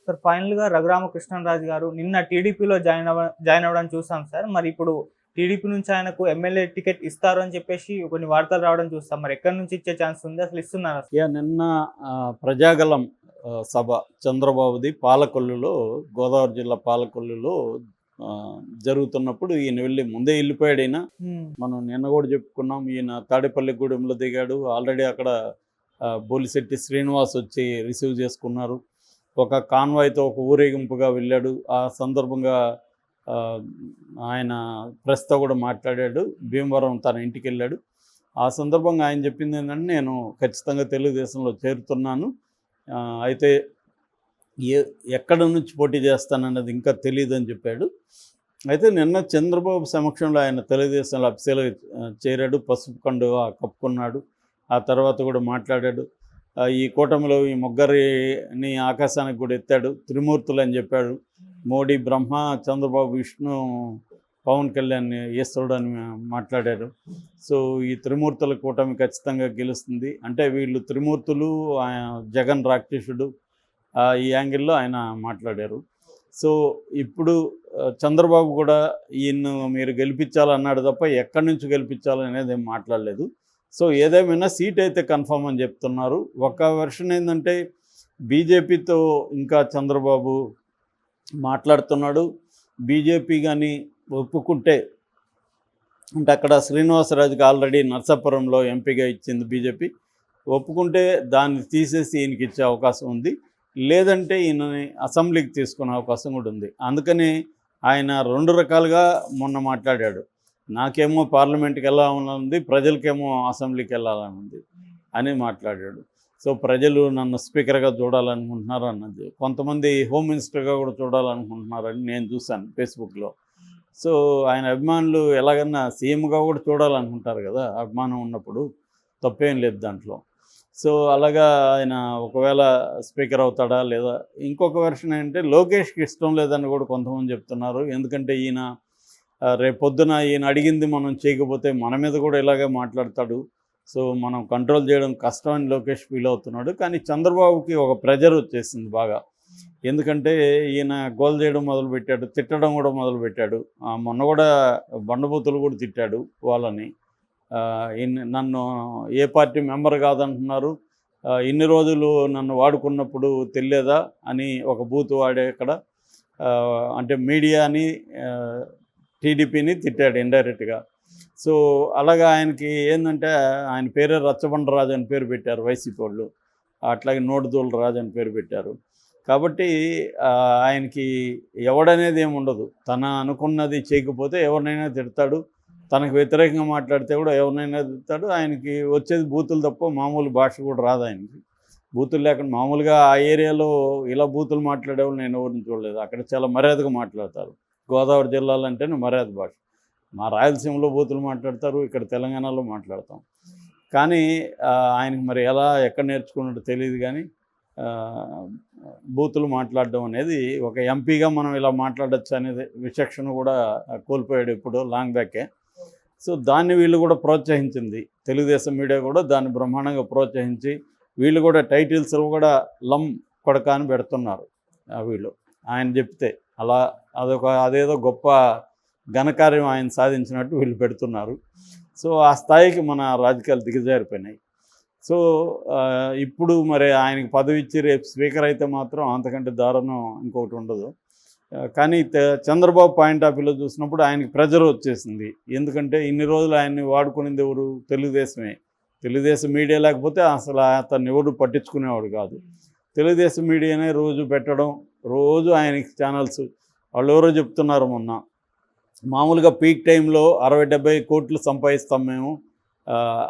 Sir ఫైనల్‌గా రఘురామకృష్ణంరాజు గారు నిన్న టీడీపీలో జాయిన్ అవ్వడం చూసాం సార్. మరి ఇప్పుడు టీడీపీ నుంచి ఆయనకు ఎమ్మెల్యే టికెట్ ఇస్తారు అని చెప్పేసి కొన్ని వార్తలు రావడం చూస్తాం. మరి ఎక్కడి నుంచి ఇచ్చే ఛాన్స్ ఉంది? అసలు ఇస్తున్నారా? నిన్న ప్రజాగలం సభ చంద్రబాబుది పాలకొల్లులో, గోదావరి జిల్లా పాలకొల్లులో జరుగుతున్నప్పుడు ఈయన ముందే వెళ్ళిపోయాడు. ఈయన మనం నిన్న కూడా చెప్పుకున్నాం. ఈయన తాడేపల్లిగూడెంలో దిగాడు. ఆల్రెడీ అక్కడ బోలిశెట్టి శ్రీనివాస్ వచ్చి రిసీవ్ చేసుకున్నారు. ఒక కాన్వాయ్తో ఒక ఊరేగింపుగా వెళ్ళాడు. ఆ సందర్భంగా ఆయన ప్రెస్తో కూడా మాట్లాడాడు. భీమవరం తన ఇంటికి వెళ్ళాడు. ఆ సందర్భంగా ఆయన చెప్పింది ఏంటంటే, నేను ఖచ్చితంగా తెలుగుదేశంలో చేరుతున్నాను, అయితే ఎక్కడ నుంచి పోటీ చేస్తానన్నది ఇంకా తెలియదని చెప్పాడు. అయితే నిన్న చంద్రబాబు సమక్షంలో ఆయన తెలుగుదేశంలో అఫీషియల్గా చేరాడు. పసుపు కండువా కప్పుకున్నాడు. ఆ తర్వాత కూడా మాట్లాడాడు. ఈ కూటమిలో ఈ ముగ్గురిని ఆకాశానికి కూడా ఎత్తాడు. త్రిమూర్తులు అని చెప్పాడు. మోడీ బ్రహ్మ, చంద్రబాబు విష్ణు, పవన్ కళ్యాణ్ ఈశ్వరుడు అని మాట్లాడారు. సో ఈ త్రిమూర్తుల కూటమి ఖచ్చితంగా గెలుస్తుంది అంటే వీళ్ళు త్రిమూర్తులు, జగన్ రాక్షసుడు, ఈ యాంగిల్లో ఆయన మాట్లాడారు. సో ఇప్పుడు చంద్రబాబు కూడా ఈయన్ను మీరు గెలిపించాలన్నాడు తప్ప ఎక్కడి నుంచి గెలిపించాలనేది ఏం మాట్లాడలేదు. సో ఏదేమైనా సీట్ అయితే కన్ఫర్మ్ అని చెప్తున్నారు. ఒక వెర్షన్ ఏంటంటే బీజేపీతో ఇంకా చంద్రబాబు మాట్లాడుతున్నాడు. బీజేపీ కానీ ఒప్పుకుంటే, అంటే అక్కడ శ్రీనివాసరాజుకి ఆల్రెడీ నర్సాపురంలో ఎంపీగా ఇచ్చింది బీజేపీ, ఒప్పుకుంటే దాన్ని తీసేసి ఈయనకి ఇచ్చే అవకాశం ఉంది. లేదంటే ఈయనని అసెంబ్లీకి తీసుకునే అవకాశం కూడా ఉంది. అందుకని ఆయన రెండు రకాలుగా మొన్న మాట్లాడాడు. నాకేమో పార్లమెంట్కి వెళ్ళాలని ఉంది, ప్రజలకేమో అసెంబ్లీకి వెళ్ళాలని ఉంది అని మాట్లాడాడు. సో ప్రజలు నన్ను స్పీకర్గా చూడాలనుకుంటున్నారు అన్నది, కొంతమంది హోమ్ మినిస్టర్గా కూడా చూడాలనుకుంటున్నారని నేను చూశాను ఫేస్బుక్లో. సో ఆయన అభిమానులు ఎలాగన్నా సీఎంగా కూడా చూడాలనుకుంటారు కదా, అభిమానం ఉన్నప్పుడు తప్పేం లేదు దాంట్లో. సో అలాగా ఆయన ఒకవేళ స్పీకర్ అవుతాడా లేదా. ఇంకొక వెర్షన్ ఏంటంటే లోకేష్కి ఇష్టం లేదని కూడా కొంతమంది చెప్తున్నారు. ఎందుకంటే ఈయన రేపొద్దున ఈయన అడిగింది మనం చేయకపోతే మన మీద కూడా ఇలాగే మాట్లాడతాడు, సో మనం కంట్రోల్ చేయడం కష్టమని లోకేష్ ఫీల్ అవుతున్నాడు. కానీ చంద్రబాబుకి ఒక ప్రెజర్ వచ్చేసింది బాగా. ఎందుకంటే ఈయన గోల్ చేయడం మొదలుపెట్టాడు, తిట్టడం కూడా మొదలుపెట్టాడు. మొన్న కూడా బండబూతులు కూడా తిట్టాడు వాళ్ళని. నన్ను ఏ పార్టీ మెంబర్ కాదంటున్నారు, ఇన్ని రోజులు నన్ను వాడుకున్నప్పుడు తెలియదా అని ఒక బూత్ వాడే అక్కడ. అంటే మీడియాని, టీడీపీని తిట్టాడు ఇండైరెక్ట్గా. సో అలాగా ఆయనకి ఏంటంటే ఆయన పేరే రచ్చబండరాజు అని పేరు పెట్టారు వైసీపీ వాళ్ళు, అట్లాగే నోటుదోలు రాజు అని పేరు పెట్టారు. కాబట్టి ఆయనకి ఎవడనేది ఏమి ఉండదు. తన అనుకున్నది చేయకపోతే ఎవరినైనా తిడతాడు, తనకు వ్యతిరేకంగా మాట్లాడితే కూడా ఎవరినైనా తిడతాడు. ఆయనకి వచ్చేది బూతులు తప్ప మామూలు భాష కూడా రాదు ఆయనకి. బూతులు లేకుండా మామూలుగా ఆ ఏరియాలో ఇలా బూతులు మాట్లాడేవాళ్ళు నేను ఎవరిని చూడలేదు. అక్కడ చాలా మర్యాదగా మాట్లాడతారు. గోదావరి జిల్లాలో అంటేనే మర్యాద భాష. మా రాయలసీమలో బూతులు మాట్లాడతారు, ఇక్కడ తెలంగాణలో మాట్లాడతాం. కానీ ఆయనకి మరి ఎలా ఎక్కడ నేర్చుకున్నట్టు తెలియదు. కానీ బూతులు మాట్లాడడం అనేది, ఒక ఎంపీగా మనం ఇలా మాట్లాడచ్చు అనేది విచక్షణ కూడా కోల్పోయాడు ఇప్పుడు లాంగ్ బ్యాకే. సో దాన్ని వీళ్ళు కూడా ప్రోత్సహించింది, తెలుగుదేశం మీడియా కూడా దాన్ని బ్రహ్మాండంగా ప్రోత్సహించి వీళ్ళు కూడా టైటిల్స్ కూడా లమ్ కొడక అని పెడుతున్నారు. వీళ్ళు ఆయన చెప్తే అలా అదేదో గొప్ప ఘనకార్యం ఆయన సాధించినట్టు వీళ్ళు పెడుతున్నారు. సో ఆ స్థాయికి మన రాజకీయాలు దిగజారిపోయినాయి. సో ఇప్పుడు మరి ఆయనకి పదవి ఇచ్చి రేపు స్పీకర్ అయితే మాత్రం అంతకంటే దారుణం ఇంకొకటి ఉండదు. కానీ చంద్రబాబు పాయింట్ ఆఫ్ వ్యూలో చూసినప్పుడు ఆయనకి ప్రెజర్ వచ్చేసింది. ఎందుకంటే ఇన్ని రోజులు ఆయన్ని వాడుకునేది ఎవరు? తెలుగుదేశమే. తెలుగుదేశం మీడియా లేకపోతే అసలు అతన్ని ఎవరు పట్టించుకునేవాడు కాదు. తెలుగుదేశం మీడియానే రోజు పెట్టడం, రోజు ఆయనకి ఛానల్స్. వాళ్ళు ఎవరో చెప్తున్నారు మొన్న, మామూలుగా పీక్ టైంలో 60-70 కోట్లు సంపాదిస్తాం మేము,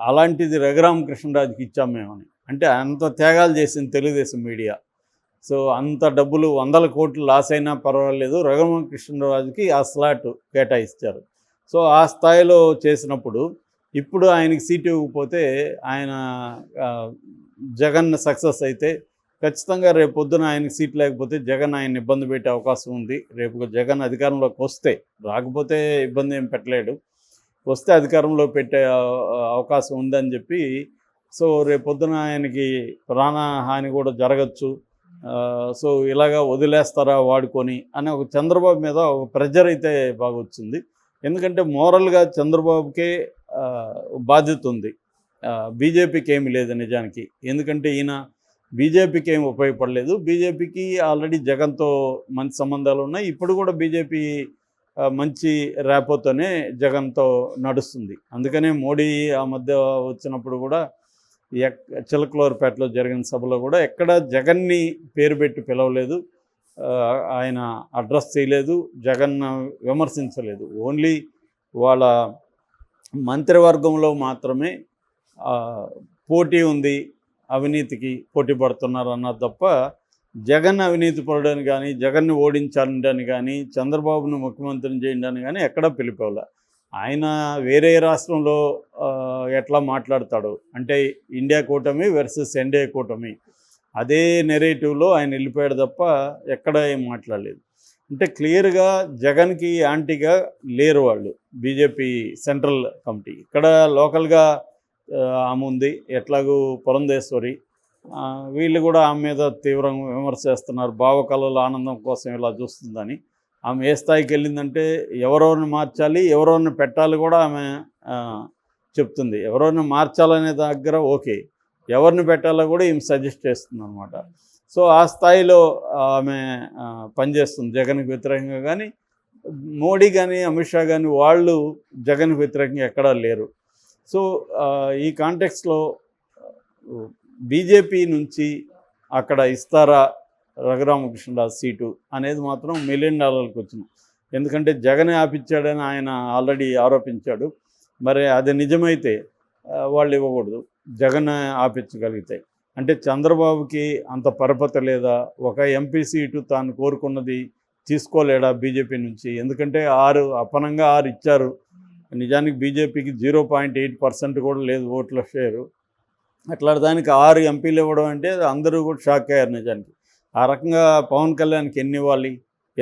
అలాంటిది రఘురామకృష్ణరాజుకి ఇచ్చాం మేమని. అంటే అంత త్యాగాలు చేసింది తెలుగుదేశం మీడియా. సో అంత డబ్బులు 100 కోట్లు లాస్ అయినా పర్వాలేదు, రఘురామకృష్ణరాజుకి ఆ స్లాట్ కేటాయిస్తారు. సో ఆ స్థాయిలో చేసినప్పుడు ఇప్పుడు ఆయనకి సీటు ఇవ్వకపోతే, ఆయన జగన్ సక్సెస్ అయితే ఖచ్చితంగా రేపు పొద్దున ఆయనకి సీట్ లేకపోతే జగన్ ఆయన ఇబ్బంది పెట్టే అవకాశం ఉంది. రేపు జగన్ అధికారంలోకి వస్తే, రాకపోతే ఇబ్బంది ఏం పెట్టలేడు, వస్తే అధికారంలో పెట్టే అవకాశం ఉందని చెప్పి. సో రేపు పొద్దున ఆయనకి ప్రాణహాని కూడా జరగచ్చు. సో ఇలాగా వదిలేస్తారా వాడుకొని అని ఒక చంద్రబాబు మీద ఒక ప్రెజర్ అయితే బాగా వచ్చింది. ఎందుకంటే మోరల్గా చంద్రబాబుకే బాధ్యత ఉంది, బీజేపీకి ఏమి లేదు నిజానికి. ఎందుకంటే ఈయన బీజేపీకి ఏమి ఉపయోగపడలేదు. బీజేపీకి ఆల్రెడీ జగన్తో మంచి సంబంధాలు ఉన్నాయి. ఇప్పుడు కూడా బీజేపీ మంచి ర్యాపోతోనే జగన్తో నడుస్తుంది. అందుకనే మోడీ ఆ మధ్య వచ్చినప్పుడు కూడా చిలకలూరుపేటలో జరిగిన సభలో కూడా ఎక్కడ జగన్ని పేరు పెట్టి పిలవలేదు, ఆయన అడ్రస్ చేయలేదు, జగన్ విమర్శించలేదు. ఓన్లీ వాళ్ళ మంత్రివర్గంలో మాత్రమే పోటీ ఉంది, అవినీతికి పోటీ పడుతున్నారు అన్నది తప్ప జగన్ అవినీతి పడని కానీ, జగన్ని ఓడించాలని కానీ, చంద్రబాబును ముఖ్యమంత్రిని చేయడానికి కానీ ఎక్కడా పిలిపోలే. ఆయన వేరే రాష్ట్రంలో ఎట్లా మాట్లాడతాడు అంటే ఇండియా కూటమి వర్సెస్ ఎన్డీఏ కూటమి, అదే నెరేటివ్లో ఆయన వెళ్ళిపోయాడు తప్ప ఎక్కడ ఏం మాట్లాడలేదు. అంటే క్లియర్గా జగన్కి యాంటీగా లేరు వాళ్ళు బీజేపీ సెంట్రల్ కమిటీ. ఇక్కడ లోకల్గా ఆమె ఉంది, ఎట్లాగూ పురంధేశ్వరి, వీళ్ళు కూడా ఆమె మీద తీవ్రంగా విమర్శ చేస్తున్నారు. భావకళల ఆనందం కోసం ఇలా చూస్తుందని. ఆమె ఏ స్థాయికి వెళ్ళిందంటే ఎవరెవరిని మార్చాలి, ఎవరెవరిని పెట్టాలి కూడా ఆమె చెప్తుంది. ఎవరెవరిని మార్చాలనే దగ్గర ఓకే, ఎవరిని పెట్టాలో కూడా ఈమె సజెస్ట్ చేస్తుంది అనమాట. సో ఆ స్థాయిలో ఆమె పనిచేస్తుంది జగన్కి వ్యతిరేకంగా. కానీ మోడీ కానీ అమిత్ షా కానీ వాళ్ళు జగన్కి వ్యతిరేకంగా ఎక్కడా లేరు. సో ఈ కాంటెక్స్లో బీజేపీ నుంచి అక్కడ ఇస్తారా రఘురామకృష్ణరాజు సీటు అనేది మాత్రం $1 మిలియన్ వచ్చింది. ఎందుకంటే జగన్ ఆపించాడని ఆయన ఆల్రెడీ ఆరోపించాడు. మరి అది నిజమైతే వాళ్ళు ఇవ్వకూడదు, జగన్ ఆపించగలిగితే. అంటే చంద్రబాబుకి అంత పరపత లేదా, ఒక ఎంపీ సీటు తాను కోరుకున్నది తీసుకోలేడా బీజేపీ నుంచి? ఎందుకంటే 6 అపనంగా 6 ఇచ్చారు. నిజానికి బీజేపీకి 0.8% కూడా లేదు ఓట్ల షేరు. అట్లా దానికి 6 ఎంపీలు ఇవ్వడం అంటే అందరూ కూడా షాక్ అయ్యారు నిజానికి. ఆ రకంగా పవన్ కళ్యాణ్కి ఎన్ని ఇవ్వాలి?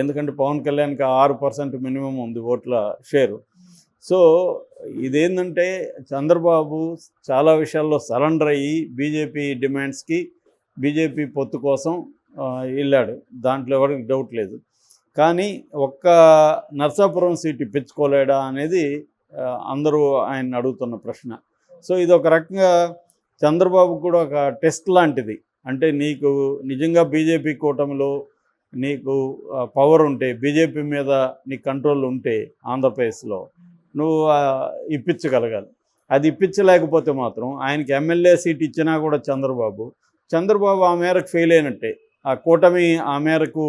ఎందుకంటే పవన్ కళ్యాణ్కి 6% మినిమం ఉంది ఓట్ల షేరు. సో ఇదేంటంటే చంద్రబాబు చాలా విషయాల్లో సరెండర్ అయ్యి బీజేపీ డిమాండ్స్కి, బీజేపీ పొత్తు కోసం వెళ్ళాడు, దాంట్లో ఎవరికి డౌట్ లేదు. కానీ ఒక్క నర్సాపురం సీట్ ఇప్పించుకోలేడా అనేది అందరూ ఆయన అడుగుతున్న ప్రశ్న. సో ఇది ఒక రకంగా చంద్రబాబు కూడా ఒక టెస్ట్ లాంటిది. అంటే నీకు నిజంగా బీజేపీ కూటమిలో నీకు పవర్ ఉంటే, బీజేపీ మీద నీ కంట్రోల్ ఉంటే ఆంధ్రప్రదేశ్లో నువ్వు ఇప్పించగలగాలి. అది ఇప్పించలేకపోతే మాత్రం ఆయనకి ఎమ్మెల్యే సీట్ ఇచ్చినా కూడా చంద్రబాబు ఆ మేరకు ఫెయిల్ అయినట్టే. ఆ కూటమి ఆ మేరకు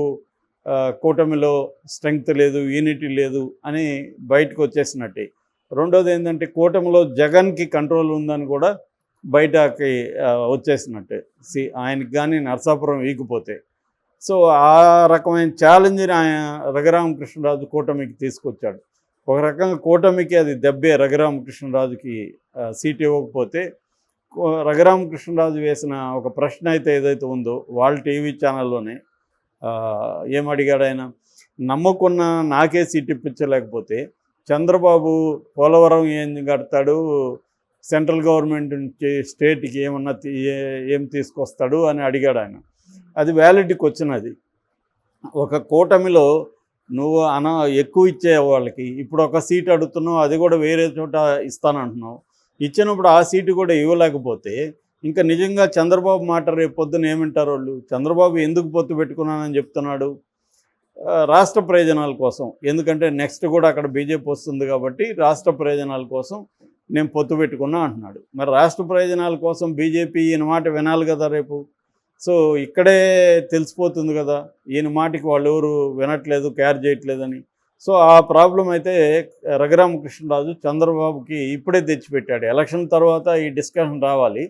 కూటమిలో స్ట్రెంగ్త్ లేదు, యూనిటీ లేదు అని బయటకు వచ్చేసినట్టే. రెండోది ఏంటంటే కూటమిలో జగన్కి కంట్రోల్ ఉందని కూడా బయటకి వచ్చేసినట్టే ఆయనకి కానీ నరసాపురం వీగిపోతే. సో ఆ రకమైన ఛాలెంజ్ని ఆయన రఘురామకృష్ణరాజు కూటమికి తీసుకొచ్చాడు. ఒక రకంగా కూటమికి అది దెబ్బే. రఘురామకృష్ణరాజుకి సీట్ ఇవ్వకపోతే రఘురామకృష్ణరాజు వేసిన ఒక ప్రశ్న అయితే ఏదైతే ఉందో వాళ్ళ టీవీ ఛానల్లోనే ఏమడిగాడు ఆయన, నమ్ముకున్న నాకే సీట్ ఇప్పించలేకపోతే చంద్రబాబు పోలవరం ఏం కడతాడు, సెంట్రల్ గవర్నమెంట్ నుంచి స్టేట్కి ఏం తీసుకొస్తాడు అని అడిగాడు ఆయన. అది వ్యాలిటీకి వచ్చినది. ఒక కూటమిలో నువ్వు ఎక్కువ ఇచ్చే వాళ్ళకి ఇప్పుడు ఒక సీట్ అడుగుతున్నావు, అది కూడా వేరే చోట ఇస్తానంటున్నావు. ఇచ్చినప్పుడు ఆ సీటు కూడా ఇవ్వలేకపోతే ఇంకా నిజంగా చంద్రబాబు మాట రేపు పొద్దున ఏమంటారు వాళ్ళు? చంద్రబాబు ఎందుకు పొత్తు పెట్టుకున్నానని చెప్తున్నాడు? రాష్ట్ర ప్రయోజనాల కోసం. ఎందుకంటే నెక్స్ట్ కూడా అక్కడ బీజేపీ వస్తుంది కాబట్టి రాష్ట్ర ప్రయోజనాల కోసం నేను పొత్తు పెట్టుకున్నా అంటున్నాడు. మరి రాష్ట్ర ప్రయోజనాల కోసం బీజేపీ ఈయన మాట వినాలి కదా రేపు. సో ఇక్కడే తెలిసిపోతుంది కదా ఈయన మాటకి వాళ్ళు ఎవరు వినట్లేదు, కేర్ చేయట్లేదని. సో ఆ ప్రాబ్లం అయితే రఘురామకృష్ణరాజు చంద్రబాబుకి ఇప్పుడే తెచ్చిపెట్టాడు. ఎలక్షన్ తర్వాత ఈ డిస్కషన్ రావాలి,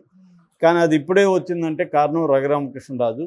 కానీ అది ఇప్పుడే వచ్చిందంటే కారణం రఘురామకృష్ణరాజు.